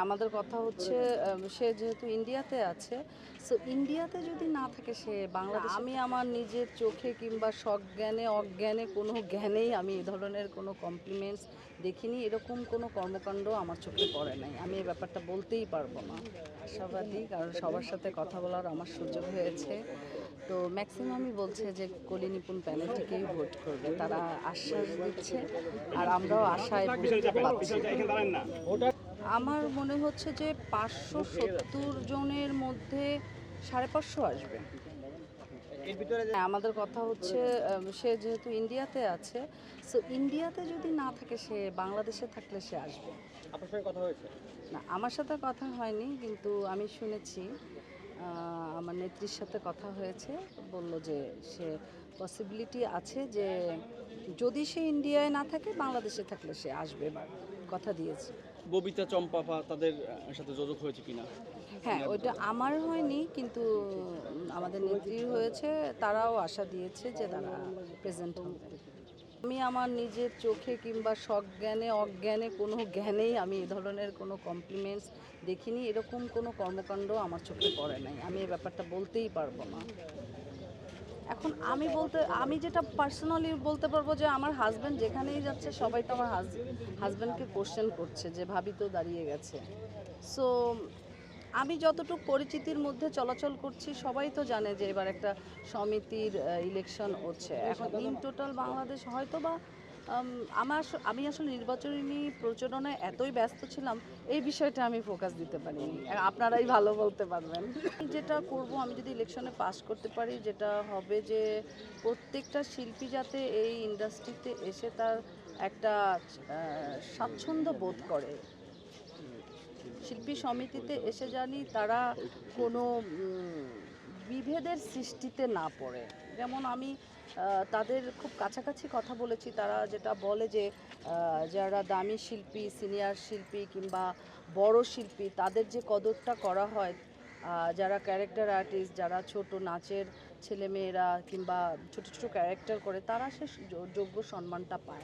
আমাদের কথা হচ্ছে সে যেহেতু ইন্ডিয়াতে আছে, সো ইন্ডিয়াতে যদি না থাকে সে বাংলাদেশে। আমি আমার নিজের চোখে কিংবা সজ্ঞানে অজ্ঞানে কোনো জ্ঞানেই আমি এ ধরনের কোনো কমপ্লিমেন্টস দেখিনি, এরকম কোনো কর্মকাণ্ড আমার চোখে পড়ে নাই। আমি এই ব্যাপারটা বলতেই পারবো না। আশাবাদী, কারণ সবার সাথে কথা বলার আমার সুযোগ হয়েছে। তো ম্যাক্সিমামই বলছে যে কলি নিপুণ প্যানেলটিকেই ভোট করবে, তারা আশ্বাস দিচ্ছে আর আমরাও আশায় পাচ্ছি। আমার মনে হচ্ছে যে 570 জনের মধ্যে 550 আসবে। আমাদের কথা হচ্ছে সে যেহেতু ইন্ডিয়াতে আছে, সো ইন্ডিয়াতে যদি না থাকে সে বাংলাদেশে থাকলে সে আসবে। আপনার সঙ্গে কথা হয়েছে? না, আমার সাথে কথা হয়নি, কিন্তু আমি শুনেছি আমার নেত্রীর সাথে কথা হয়েছে। বলল যে সে পসিবিলিটি আছে যে যদি সে ইন্ডিয়ায় না থাকে বাংলাদেশে থাকলে সে আসবে, কথা দিয়েছে। ববিতা চম্পা তাদের সাথে যোগাযোগ হয়েছে কিনা? হ্যাঁ, ওইটা আমার হয়নি, কিন্তু আমাদের নেত্রীর হয়েছে। তারাও আশা দিয়েছে যে তারা প্রেজেন্ট হবে। আমি আমার নিজের চোখে কিংবা সজ্ঞানে অজ্ঞানে কোনো জ্ঞানেই আমি এ ধরনের কোনো কমপ্লিমেন্টস দেখিনি, এরকম কোনো কর্মকাণ্ড আমার চোখে পড়ে নাই। আমি এই ব্যাপারটা বলতেই পারবো না। এখন আমি যেটা পার্সোনালি বলতে পারবো যে আমার হাজব্যান্ড যেখানেই যাচ্ছে সবাই তো আমার হাজব্যান্ডকে কোশ্চেন করছে যে ভাবি তো দাঁড়িয়ে গেছে। সো আমি যতটুকু পরিচিতির মধ্যে চলাচল করছি সবাই তো জানে যে এবার একটা সমিতির ইলেকশন হচ্ছে। এখন ইন টোটাল বাংলাদেশ হয়তো বা আমি আসলে নির্বাচনী প্রচারণায় এতই ব্যস্ত ছিলাম, এই বিষয়টা আমি ফোকাস দিতে পারিনি। আপনারাই ভালো বলতে পারবেন। যেটা করব, আমি যদি ইলেকশনে পাস করতে পারি, যেটা হবে যে প্রত্যেকটা শিল্পী যাতে এই ইন্ডাস্ট্রিতে এসে তার একটা স্বাচ্ছন্দ্য বোধ করে। শিল্পী সমিতিতে এসে জানি তারা কোনো বিভেদের সৃষ্টিতে না পড়ে। যেমন আমি তাদের খুব কাছাকাছি কথা বলেছি, তারা যেটা বলে যে যারা দামি শিল্পী, সিনিয়র শিল্পী কিংবা বড় শিল্পী, তাদের যে কদরটা করা হয়, যারা ক্যারেক্টার আর্টিস্ট, যারা ছোট নাচের ছেলেমেয়েরা কিংবা ছোট ছোট ক্যারেক্টার করে, তারা সে যোগ্য সম্মানটা পায়।